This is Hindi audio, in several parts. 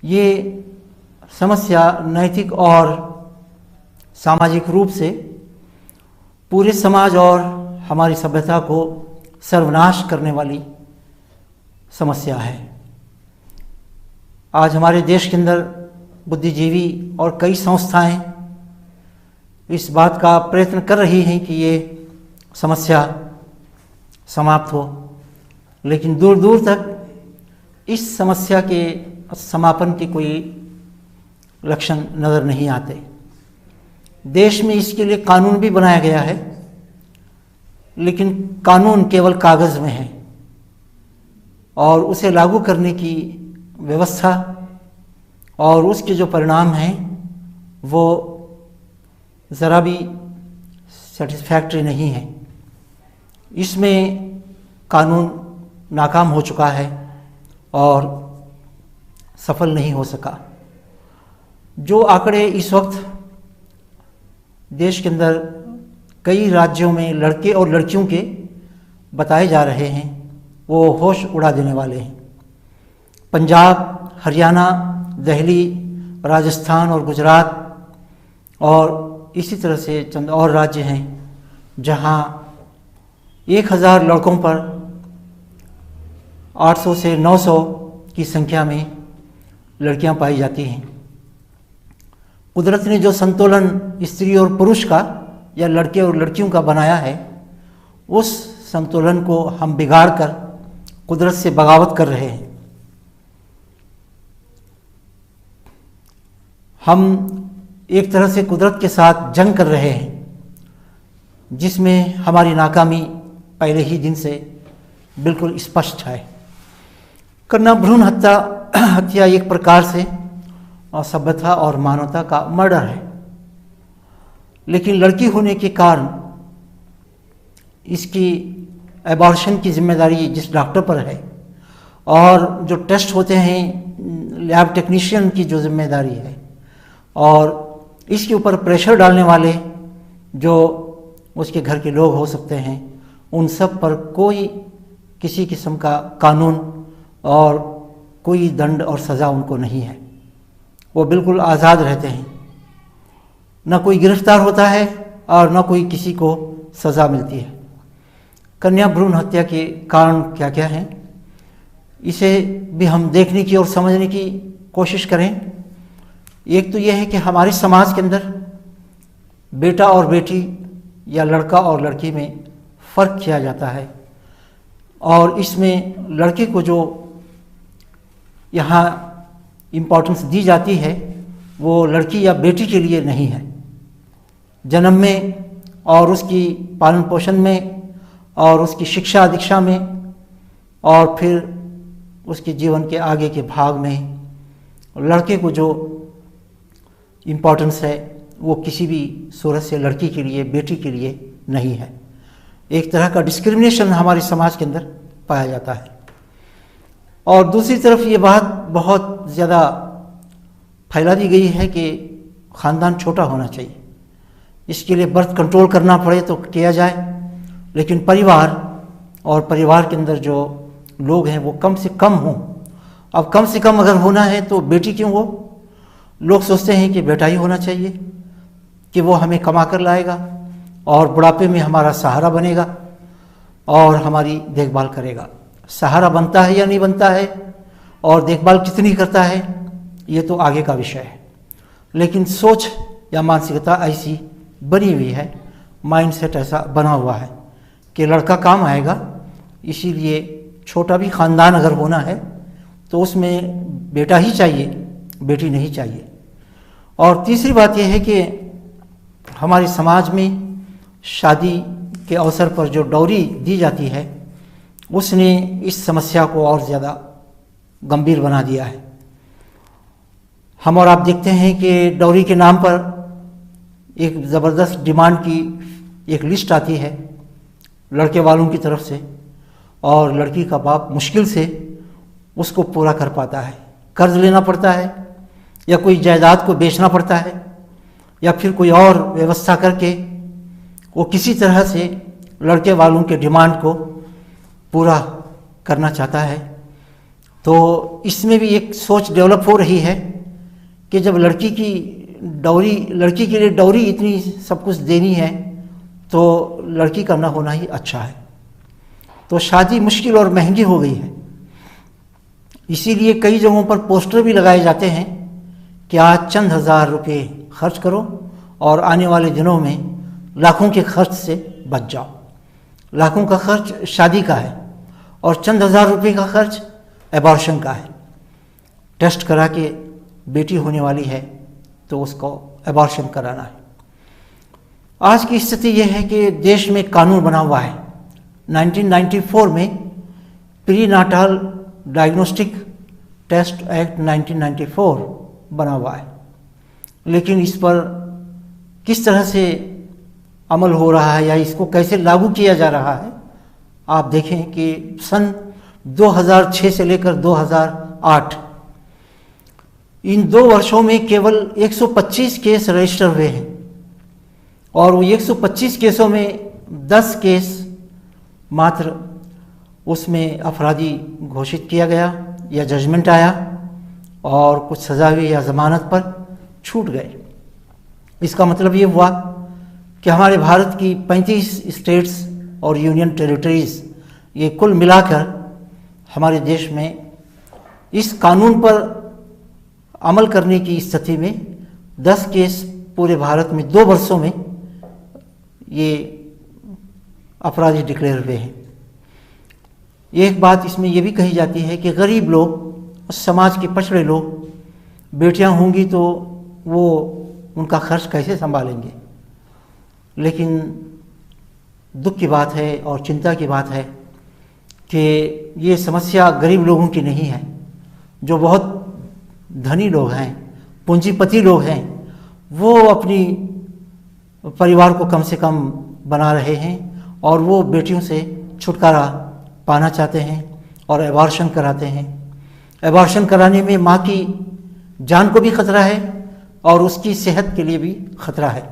ये समस्या नैतिक और सामाजिक रूप से पूरे समाज और हमारी सभ्यता को सर्वनाश करने वाली समस्या है। आज हमारे देश के अंदर बुद्धिजीवी और कई संस्थाएं इस बात का प्रयत्न कर रही हैं कि ये समस्या समाप्त हो, लेकिन दूर दूर तक इस समस्या के समापन के कोई लक्षण नज़र नहीं आते। देश में इसके लिए कानून भी बनाया गया है, लेकिन कानून केवल कागज़ में है और उसे लागू करने की व्यवस्था और उसके जो परिणाम हैं वो ज़रा भी सेटिस्फैक्ट्री नहीं है। इसमें कानून नाकाम हो चुका है और सफल नहीं हो सका। जो आंकड़े इस वक्त देश के अंदर कई राज्यों में लड़के और लड़कियों के बताए जा रहे हैं वो होश उड़ा देने वाले हैं। पंजाब, हरियाणा, दिल्ली, राजस्थान और गुजरात और इसी तरह से चंद और राज्य हैं जहां 1000 लड़कों पर 800 से 900 की संख्या में लड़कियां पाई जाती हैं। कुदरत ने जो संतुलन स्त्री और पुरुष का या लड़के और लड़कियों का बनाया है, उस संतुलन को हम बिगाड़ कर कुदरत से बगावत कर रहे हैं। हम एक तरह से कुदरत के साथ जंग कर रहे हैं, जिसमें हमारी नाकामी पहले ही दिन से बिल्कुल स्पष्ट है। कन्या भ्रूण हत्या एक प्रकार से सभ्यता और मानवता का मर्डर है, लेकिन लड़की होने के कारण इसकी एबॉर्शन की जिम्मेदारी जिस डॉक्टर पर है और जो टेस्ट होते हैं लैब टेक्नीशियन की जो जिम्मेदारी है और इसके ऊपर प्रेशर डालने वाले जो उसके घर के लोग हो सकते हैं, उन सब पर कोई किसी किस्म का कानून और कोई दंड और सज़ा उनको नहीं है। वो बिल्कुल आज़ाद रहते हैं, न कोई गिरफ्तार होता है और न कोई किसी को सज़ा मिलती है। कन्या भ्रूण हत्या के कारण क्या क्या हैं, इसे भी हम देखने की और समझने की कोशिश करें। एक तो यह है कि हमारे समाज के अंदर बेटा और बेटी या लड़का और लड़की में फ़र्क किया जाता है और इसमें लड़के को जो यहाँ इम्पोर्टेंस दी जाती है वो लड़की या बेटी के लिए नहीं है। जन्म में और उसकी पालन पोषण में और उसकी शिक्षा दीक्षा में और फिर उसके जीवन के आगे के भाग में लड़के को जो इम्पोर्टेंस है वो किसी भी सूरत से लड़की के लिए, बेटी के लिए नहीं है। एक तरह का डिस्क्रिमिनेशन हमारे समाज के अंदर पाया जाता है। और दूसरी तरफ ये बात बहुत ज़्यादा फैला दी गई है कि ख़ानदान छोटा होना चाहिए, इसके लिए बर्थ कंट्रोल करना पड़े तो किया जाए, लेकिन परिवार और परिवार के अंदर जो लोग हैं वो कम से कम हों। अब कम से कम अगर होना है तो बेटी क्यों हो? लोग सोचते हैं कि बेटा ही होना चाहिए कि वो हमें कमा कर लाएगा और बुढ़ापे में हमारा सहारा बनेगा और हमारी देखभाल करेगा। सहारा बनता है या नहीं बनता है और देखभाल कितनी करता है ये तो आगे का विषय है, लेकिन सोच या मानसिकता ऐसी बनी हुई है, माइंडसेट ऐसा बना हुआ है कि लड़का काम आएगा, इसीलिए छोटा भी ख़ानदान अगर होना है तो उसमें बेटा ही चाहिए, बेटी नहीं चाहिए। और तीसरी बात यह है कि हमारे समाज में शादी के अवसर पर जो डौरी दी जाती है उसने इस समस्या को और ज़्यादा गंभीर बना दिया है। हम और आप देखते हैं कि डौरी के नाम पर एक ज़बरदस्त डिमांड की एक लिस्ट आती है लड़के वालों की तरफ से और लड़की का बाप मुश्किल से उसको पूरा कर पाता है। कर्ज लेना पड़ता है या कोई जायदाद को बेचना पड़ता है या फिर कोई और व्यवस्था करके वो किसी तरह से लड़के वालों के डिमांड को पूरा करना चाहता है। तो इसमें भी एक सोच डेवलप हो रही है कि जब लड़की के लिए डाउरी इतनी सब कुछ देनी है तो लड़की का ना होना ही अच्छा है। तो शादी मुश्किल और महंगी हो गई है। इसीलिए कई जगहों पर पोस्टर भी लगाए जाते हैं कि आज चंद हज़ार रुपये खर्च करो और आने वाले दिनों में लाखों के खर्च से बच जाओ। लाखों का खर्च शादी का है और चंद हज़ार रुपये का खर्च एबॉर्शन का है। टेस्ट करा के बेटी होने वाली है तो उसको एबॉर्शन कराना है। आज की स्थिति यह है कि देश में कानून बना हुआ है। 1994 में prenatal diagnostic test act 1994 बना हुआ है, लेकिन इस पर किस तरह से अमल हो रहा है या इसको कैसे लागू किया जा रहा है, आप देखें कि सन 2006 से लेकर 2008 इन 2 वर्षों में केवल 125 केस रजिस्टर हुए हैं और वो 125 केसों में 10 केस मात्र उसमें अपराधी घोषित किया गया या जजमेंट आया और कुछ सजा हुई या ज़मानत पर छूट गए। इसका मतलब ये हुआ कि हमारे भारत की 35 स्टेट्स और यूनियन टेरिटरीज़ ये कुल मिलाकर हमारे देश में इस कानून पर अमल करने की स्थिति में 10 केस पूरे भारत में 2 वर्षों में ये अपराधी डिक्लेयर हुए हैं। एक बात इसमें यह भी कही जाती है कि गरीब लोग, समाज के पछड़े लोग, बेटियां होंगी तो वो उनका खर्च कैसे संभालेंगे। लेकिन दुख की बात है और चिंता की बात है कि ये समस्या गरीब लोगों की नहीं है। जो बहुत धनी लोग हैं, पूंजीपति लोग हैं, वो अपनी परिवार को कम से कम बना रहे हैं और वो बेटियों से छुटकारा पाना चाहते हैं और एबॉर्शन कराते हैं। एबॉर्शन कराने में माँ की जान को भी खतरा है और उसकी सेहत के लिए भी खतरा है।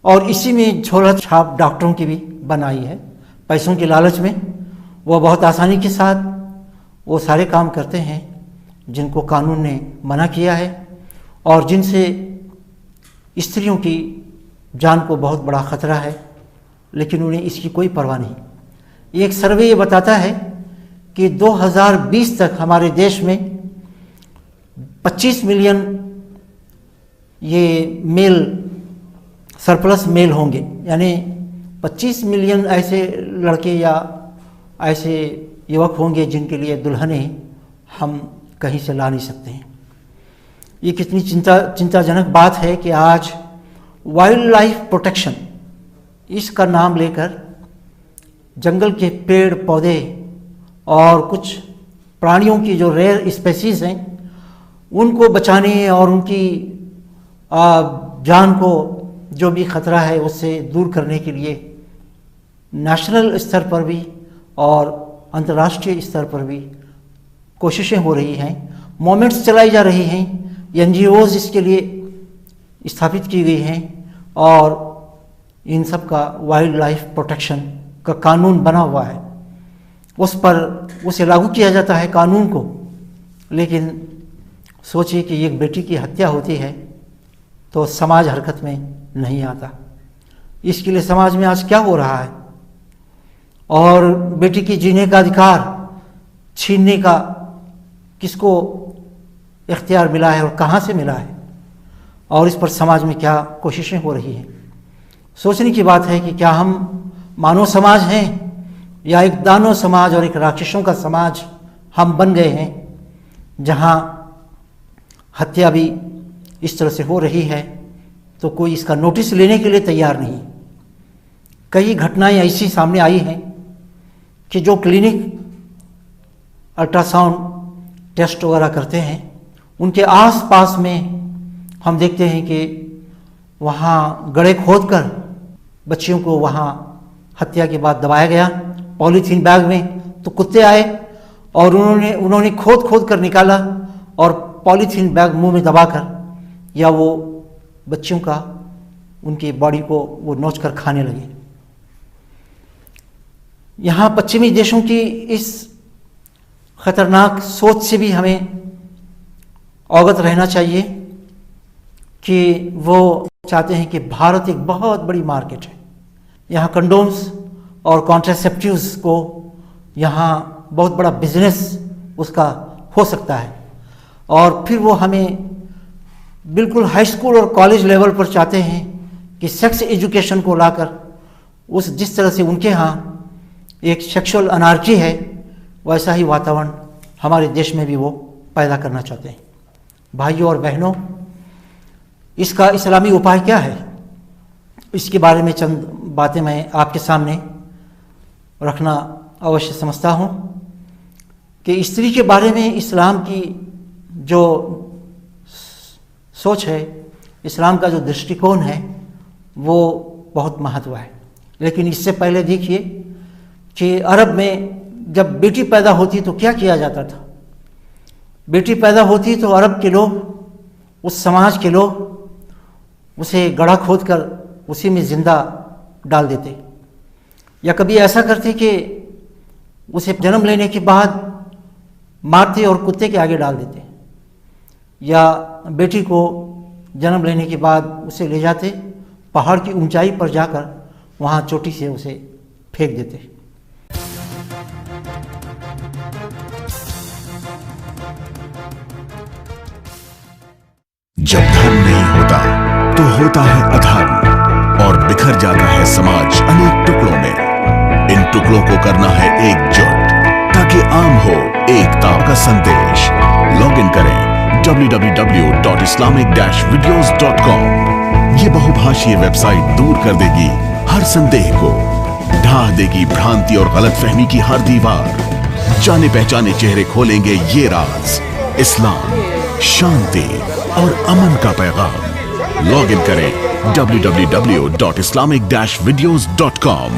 और इसी में झोला छाप डॉक्टरों की भी बनाई है। पैसों के लालच में वो बहुत आसानी के साथ वो सारे काम करते हैं जिनको कानून ने मना किया है और जिनसे स्त्रियों की जान को बहुत बड़ा खतरा है, लेकिन उन्हें इसकी कोई परवाह नहीं। एक सर्वे ये बताता है कि 2020 तक हमारे देश में 25 मिलियन ये मेल सरप्लस मेल होंगे, यानी 25 मिलियन ऐसे लड़के या ऐसे युवक होंगे जिनके लिए दुल्हनें हम कहीं से ला नहीं सकते हैं। ये कितनी चिंताजनक बात है कि आज वाइल्ड लाइफ प्रोटेक्शन इसका नाम लेकर जंगल के पेड़ पौधे और कुछ प्राणियों की जो रेयर स्पेसीज हैं उनको बचाने और उनकी जान को जो भी खतरा है उससे दूर करने के लिए नेशनल स्तर पर भी और अंतर्राष्ट्रीय स्तर पर भी कोशिशें हो रही हैं, मूवमेंट्स चलाई जा रही हैं, NGOs इसके लिए स्थापित की गई हैं और इन सब का वाइल्ड लाइफ प्रोटेक्शन का कानून बना हुआ है। उसे लागू किया जाता है कानून को। लेकिन सोचिए कि एक बेटी की हत्या होती है तो समाज हरकत में नहीं आता। इसके लिए समाज में आज क्या हो रहा है और बेटी की जीने का अधिकार छीनने का किसको इख्तियार मिला है और कहाँ से मिला है और इस पर समाज में क्या कोशिशें हो रही हैं। सोचने की बात है कि क्या हम मानव समाज हैं या एक दानव समाज और एक राक्षसों का समाज हम बन गए हैं, जहाँ हत्या भी इस तरह से हो रही है तो कोई इसका नोटिस लेने के लिए तैयार नहीं। कई घटनाएं ऐसी सामने आई हैं कि जो क्लिनिक अल्ट्रासाउंड टेस्ट वगैरह करते हैं उनके आस-पास में हम देखते हैं कि वहाँ गड्ढे खोदकर बच्चियों को वहाँ हत्या के बाद दबाया गया पॉलीथीन बैग में। तो कुत्ते आए और उन्होंने खोद कर निकाला और पॉलीथीन बैग मुंह में दबाकर या वो बच्चियों का उनकी बॉडी को वो नोच कर खाने लगे। यहाँ पश्चिमी देशों की इस ख़तरनाक सोच से भी हमें अवगत रहना चाहिए कि वो चाहते हैं कि भारत एक बहुत बड़ी मार्केट है, यहाँ कंडोम्स और कॉन्ट्रासेप्टिव्स को यहाँ बहुत बड़ा बिजनेस उसका हो सकता है। और फिर वो हमें बिल्कुल हाई स्कूल और कॉलेज लेवल पर चाहते हैं कि सेक्स एजुकेशन को लाकर उस जिस तरह से उनके यहाँ एक सेक्सुअल अनार्की है, वैसा ही वातावरण हमारे देश में भी वो पैदा करना चाहते हैं। भाइयों और बहनों, इसका इस्लामी उपाय क्या है, इसके बारे में चंद बातें मैं आपके सामने रखना अवश्य समझता हूँ कि स्त्री के बारे में इस्लाम की जो सोच है, इस्लाम का जो दृष्टिकोण है, वो बहुत महत्व है। लेकिन इससे पहले देखिए कि अरब में जब बेटी पैदा होती तो क्या किया जाता था। बेटी पैदा होती तो अरब के लोग, उस समाज के लोग उसे गड्ढा खोद कर उसी में ज़िंदा डाल देते, या कभी ऐसा करते कि उसे जन्म लेने के बाद मारते और कुत्ते के आगे डाल देते, या बेटी को जन्म लेने के बाद उसे ले जाते पहाड़ की ऊंचाई पर जाकर वहाँ चोटी से उसे फेंक देते। जब धर्म नहीं होता तो होता है अधर्म और बिखर जाता है समाज अनेक टुकड़ों में। इन टुकड़ों को करना है एकजुट ताकि आम हो एकता का संदेश। लॉग इन करें www.islamic-videos.com। ये बहुभाषीय वेबसाइट दूर कर देगी हर संदेह को, ढा देगी भ्रांति और गलतफहमी की हर दीवार। जाने पहचाने चेहरे खोलेंगे ये राज, इस्लाम, शांति और अमन का पैगाम। लॉग इन करें www.islamic-videos.com।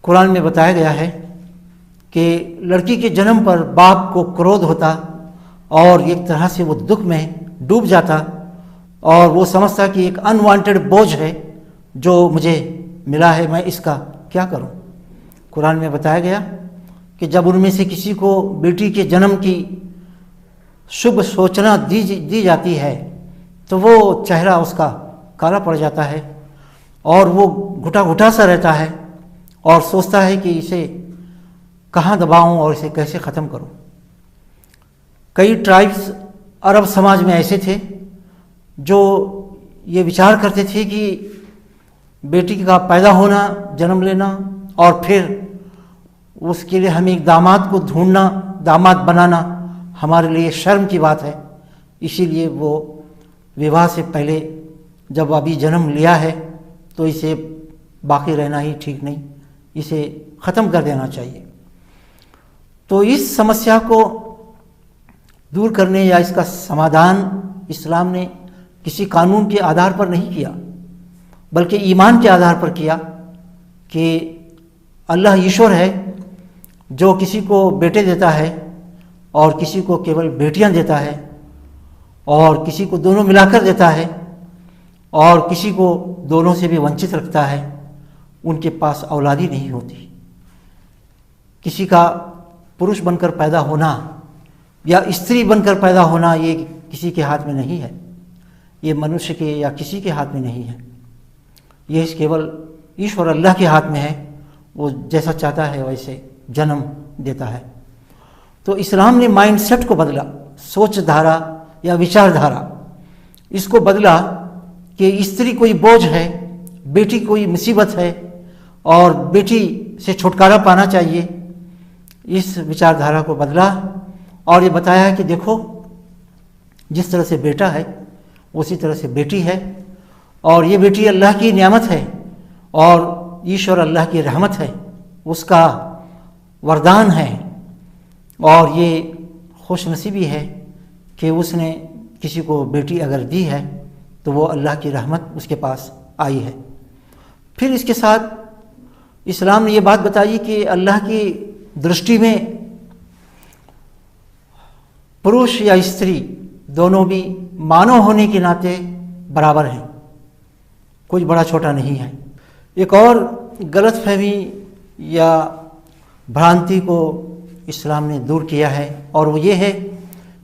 कुरान में बताया गया है कि लड़की के जन्म पर बाप को क्रोध होता और एक तरह से वो दुख में डूब जाता और वो समझता कि एक अनवांटेड बोझ है जो मुझे मिला है, मैं इसका क्या करूं। कुरान में बताया गया कि जब उनमें से किसी को बेटी के जन्म की शुभ सूचना दी जाती है तो वो चेहरा उसका काला पड़ जाता है और वो घुटा घुटा सा रहता है और सोचता है कि इसे कहाँ दबाऊं और इसे कैसे ख़त्म करूं। कई ट्राइब्स अरब समाज में ऐसे थे जो ये विचार करते थे कि बेटी का पैदा होना, जन्म लेना और फिर उसके लिए हमें एक दामाद को ढूंढना, दामाद बनाना हमारे लिए शर्म की बात है। इसीलिए वो विवाह से पहले जब अभी जन्म लिया है तो इसे बाकी रहना ही ठीक नहीं, इसे ख़त्म कर देना चाहिए। तो इस समस्या को दूर करने या इसका समाधान इस्लाम ने किसी कानून के आधार पर नहीं किया, बल्कि ईमान के आधार पर किया कि अल्लाह ईश्वर है जो किसी को बेटे देता है और किसी को केवल बेटियां देता है और किसी को दोनों मिलाकर देता है और किसी को दोनों से भी वंचित रखता है। उनके पास औलादी नहीं होती। किसी का पुरुष बनकर पैदा होना या स्त्री बनकर पैदा होना ये किसी के हाथ में नहीं है, ये मनुष्य के या किसी के हाथ में नहीं है, ये केवल ईश्वर अल्लाह के हाथ में है। वो जैसा चाहता है वैसे जन्म देता है। तो इस्लाम ने माइंडसेट को बदला, सोच धारा या विचारधारा इसको बदला कि स्त्री कोई बोझ है, बेटी कोई मुसीबत है और बेटी से छुटकारा पाना चाहिए। इस विचारधारा को बदला और ये बताया कि देखो, जिस तरह से बेटा है उसी तरह से बेटी है और ये बेटी अल्लाह की नियामत है और ईश्वर अल्लाह की रहमत है, उसका वरदान है और ये खुशनसीबी है कि उसने किसी को बेटी अगर दी है तो वो अल्लाह की रहमत उसके पास आई है। फिर इसके साथ इस्लाम ने ये बात बताई कि अल्लाह की दृष्टि में पुरुष या स्त्री दोनों भी मानव होने के नाते बराबर हैं। कुछ बड़ा छोटा नहीं है। एक और गलतफहमी या भ्रांति को इस्लाम ने दूर किया है, और वो ये है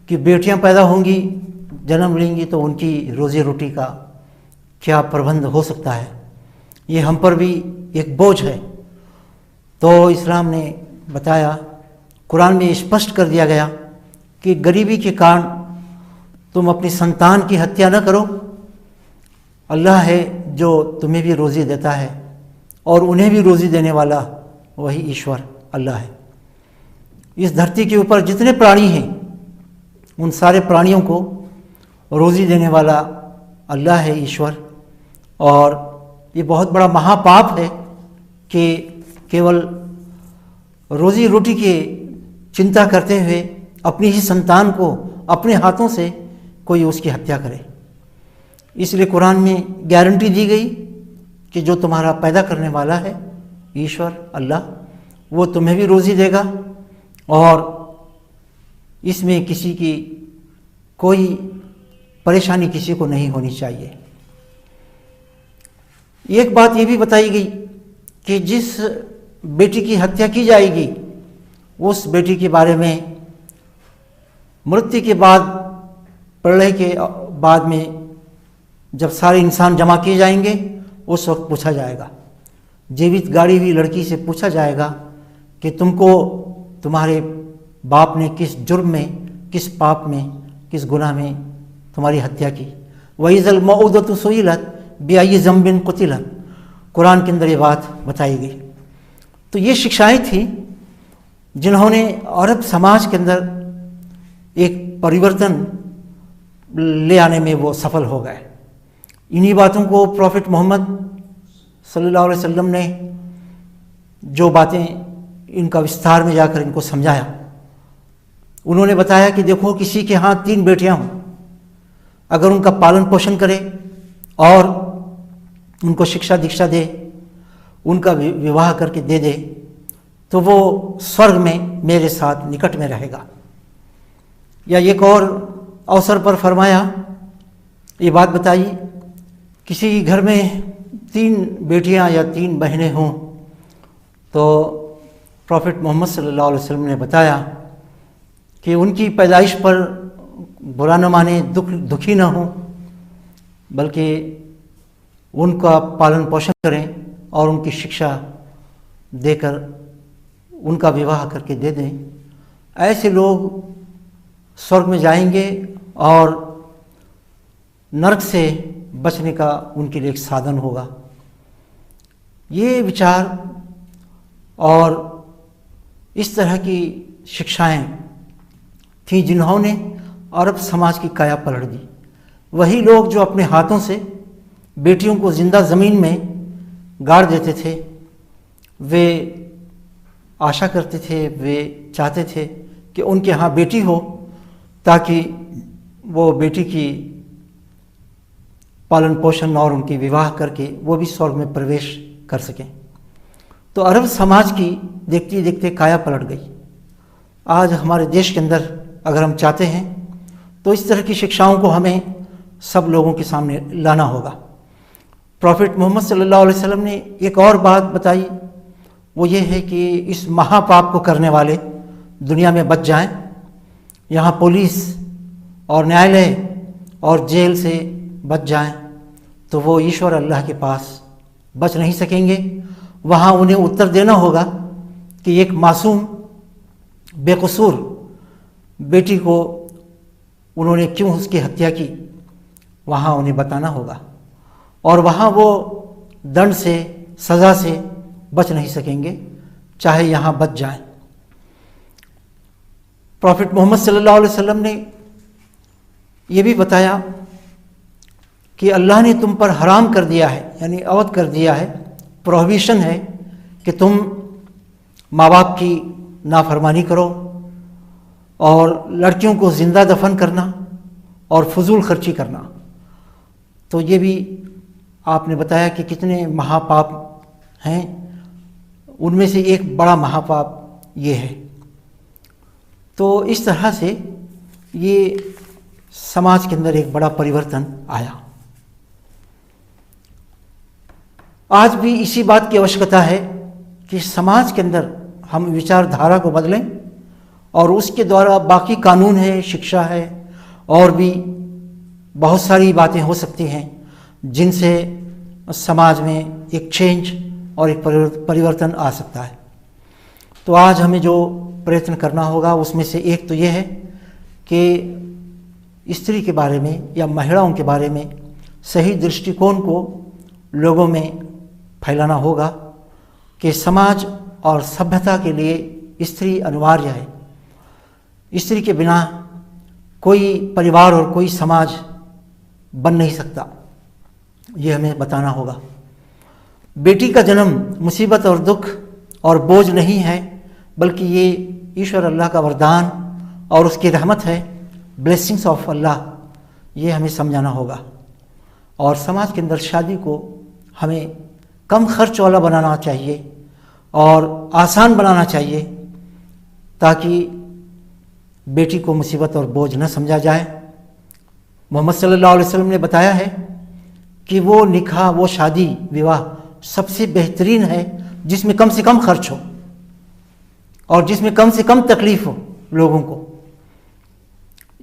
कि बेटियां पैदा होंगी, जन्म लेंगी तो उनकी रोज़ी रोटी का क्या प्रबंध हो सकता है, ये हम पर भी एक बोझ है। तो इस्लाम ने बताया, कुरान में स्पष्ट कर दिया गया कि गरीबी के कारण तुम अपनी संतान की हत्या न करो। अल्लाह है जो तुम्हें भी रोज़ी देता है और उन्हें भी रोज़ी देने वाला वही ईश्वर अल्लाह है। इस धरती के ऊपर जितने प्राणी हैं उन सारे प्राणियों को रोज़ी देने वाला अल्लाह है, ईश्वर। और ये बहुत बड़ा महापाप है कि केवल रोज़ी रोटी की चिंता करते हुए अपनी ही संतान को अपने हाथों से कोई उसकी हत्या करे। इसलिए कुरान में गारंटी दी गई कि जो तुम्हारा पैदा करने वाला है ईश्वर अल्लाह, वो तुम्हें भी रोज़ी देगा और इसमें किसी की कोई परेशानी किसी को नहीं होनी चाहिए। एक बात ये भी बताई गई कि जिस बेटी की हत्या की जाएगी उस बेटी के बारे में मृत्यु के बाद, प्रलय के बाद में जब सारे इंसान जमा किए जाएंगे उस वक्त पूछा जाएगा, जीवित गाड़ी हुई लड़की से पूछा जाएगा कि तुमको तुम्हारे बाप ने किस जुर्म में, किस पाप में, किस गुनाह में तुम्हारी हत्या की। वहीज़ल मऊदतु सुइलत बिअय्यि ज़ंबिन कुतिलत, कुरान के अंदर ये बात बताई गई। तो ये शिक्षाएं थी जिन्होंने अरब समाज के अंदर एक परिवर्तन ले आने में वो सफल हो गए। इन्हीं बातों को प्रॉफिट मोहम्मद सल्लल्लाहु अलैहि वसल्लम ने जो बातें इनका विस्तार में जाकर इनको समझाया, उन्होंने बताया कि देखो किसी के यहाँ 3 बेटियां हों, अगर उनका पालन पोषण करे और उनको शिक्षा दीक्षा दे, उनका विवाह करके दे दे, तो वो स्वर्ग में मेरे साथ निकट में रहेगा। या एक और अवसर पर फरमाया, ये बात बताई, किसी घर में 3 बेटियां या 3 बहनें हों तो प्रॉफिट मोहम्मद सल्लल्लाहु अलैहि वसल्लम ने बताया कि उनकी पैदाइश पर बुरा न माने, दुखी न हो, बल्कि उनका पालन पोषण करें और उनकी शिक्षा देकर उनका विवाह करके दे दें। ऐसे लोग स्वर्ग में जाएंगे और नरक से बचने का उनके लिए एक साधन होगा। ये विचार और इस तरह की शिक्षाएं थी जिन्होंने अरब समाज की काया पलट दी। वही लोग जो अपने हाथों से बेटियों को जिंदा ज़मीन में गाड़ देते थे, वे आशा करते थे, वे चाहते थे कि उनके यहाँ बेटी हो ताकि वो बेटी की पालन पोषण और उनकी विवाह करके वो भी स्वर्ग में प्रवेश कर सकें। तो अरब समाज की देखते देखते काया पलट गई। आज हमारे देश के अंदर अगर हम चाहते हैं तो इस तरह की शिक्षाओं को हमें सब लोगों के सामने लाना होगा। प्रॉफिट मोहम्मद सल्लल्लाहु अलैहि वसल्लम ने एक और बात बताई, वो ये है कि इस महापाप को करने वाले दुनिया में बच जाएं। यहाँ पुलिस और न्यायालय और जेल से बच जाएं तो वो ईश्वर अल्लाह के पास बच नहीं सकेंगे। वहाँ उन्हें उत्तर देना होगा कि एक मासूम बेकसूर बेटी को उन्होंने क्यों उसकी हत्या की, वहाँ उन्हें बताना होगा। और वहाँ वो दंड से, सज़ा से बच नहीं सकेंगे, चाहे यहाँ बच जाएं। प्रॉफिट मोहम्मद सल्लल्लाहु अलैहि वसल्लम ने ये भी बताया कि अल्लाह ने तुम पर हराम कर दिया है, यानी अवध कर दिया है, प्रोहिबिशन है कि तुम माँ बाप की नाफरमानी करो और लड़कियों को ज़िंदा दफन करना और फजूल खर्ची करना। तो ये भी आपने बताया कि कितने महापाप हैं, उनमें से एक बड़ा महापाप ये है। तो इस तरह से ये समाज के अंदर एक बड़ा परिवर्तन आया। आज भी इसी बात की आवश्यकता है कि समाज के अंदर हम विचारधारा को बदलें और उसके द्वारा बाकी कानून है, शिक्षा है और भी बहुत सारी बातें हो सकती हैं जिनसे समाज में एक चेंज और एक परिवर्तन आ सकता है। तो आज हमें जो प्रयत्न करना होगा उसमें से एक तो ये है कि स्त्री के बारे में या महिलाओं के बारे में सही दृष्टिकोण को लोगों में फैलाना होगा कि समाज और सभ्यता के लिए स्त्री अनिवार्य है। स्त्री के बिना कोई परिवार और कोई समाज बन नहीं सकता, ये हमें बताना होगा। बेटी का जन्म मुसीबत और दुख और बोझ नहीं है, बल्कि ये ईश्वर अल्लाह का वरदान और उसकी रहमत है, ब्लेसिंग्स ऑफ अल्लाह, ये हमें समझाना होगा। और समाज के अंदर शादी को हमें कम खर्च वाला बनाना चाहिए और आसान बनाना चाहिए ताकि बेटी को मुसीबत और बोझ न समझा जाए। मोहम्मद सल्लल्लाहु अलैहि वसल्लम ने बताया है कि वो निकाह, वो शादी विवाह सबसे बेहतरीन है जिसमें कम से कम खर्च हो और जिसमें कम से कम तकलीफ हो लोगों को।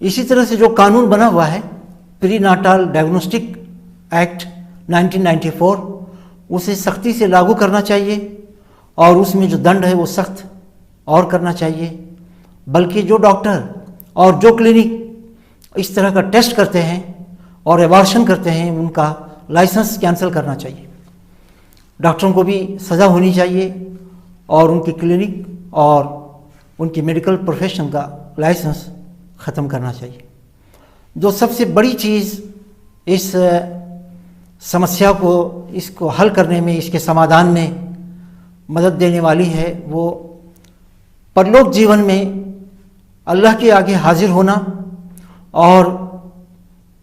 इसी तरह से जो कानून बना हुआ है प्री नाटाल डायग्नोस्टिक एक्ट 1994, उसे सख्ती से लागू करना चाहिए और उसमें जो दंड है वो सख्त और करना चाहिए। बल्कि जो डॉक्टर और जो क्लिनिक इस तरह का टेस्ट करते हैं और एबॉर्शन करते हैं उनका लाइसेंस कैंसिल करना चाहिए। डॉक्टरों को भी सज़ा होनी चाहिए और उनकी क्लिनिक और उनकी मेडिकल प्रोफेशन का लाइसेंस ख़त्म करना चाहिए। जो सबसे बड़ी चीज़ इस समस्या को, इसको हल करने में, इसके समाधान में मदद देने वाली है, वो परलोक जीवन में अल्लाह के आगे हाजिर होना और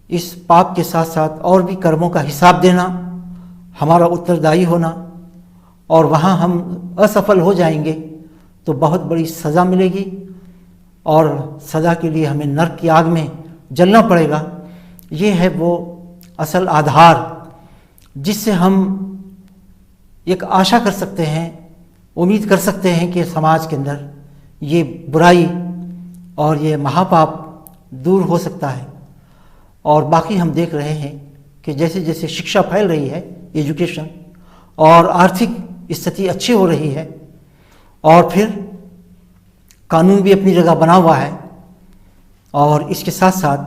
इस पाप के साथ साथ और भी कर्मों का हिसाब देना, हमारा उत्तरदायी होना। और वहाँ हम असफल हो जाएंगे तो बहुत बड़ी सज़ा मिलेगी और सज़ा के लिए हमें नरक की आग में जलना पड़ेगा। ये है वो असल आधार जिससे हम एक आशा कर सकते हैं, उम्मीद कर सकते हैं कि समाज के अंदर ये बुराई और ये महापाप दूर हो सकता है। और बाकी हम देख रहे हैं कि जैसे जैसे शिक्षा फैल रही है, एजुकेशन, और आर्थिक स्थिति अच्छी हो रही है और फिर कानून भी अपनी जगह बना हुआ है और इसके साथ साथ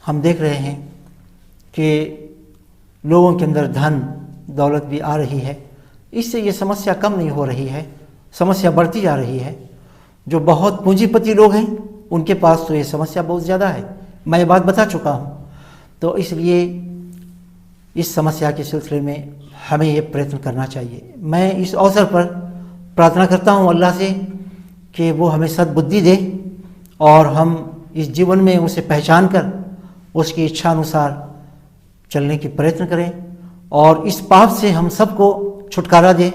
हम देख रहे हैं कि लोगों के अंदर धन दौलत भी आ रही है, इससे ये समस्या कम नहीं हो रही है, समस्या बढ़ती जा रही है। जो बहुत पूंजीपति लोग हैं उनके पास तो ये समस्या बहुत ज़्यादा है, मैं ये बात बता चुका हूँ। तो इसलिए इस समस्या के सिलसिले में हमें ये प्रयत्न करना चाहिए। मैं इस अवसर पर प्रार्थना करता हूँ अल्लाह से कि वो हमें सद्बुद्धि दे और हम इस जीवन में उसे पहचान कर उसकी इच्छा अनुसार चलने की प्रयत्न करें और इस पाप से हम सबको छुटकारा दें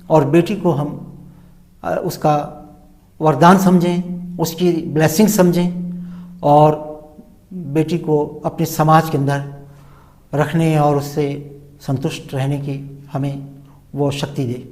और बेटी को हम उसका वरदान समझें, उसकी ब्लेसिंग समझें और बेटी को अपने समाज के अंदर रखने और उससे संतुष्ट रहने की हमें वो शक्ति दे।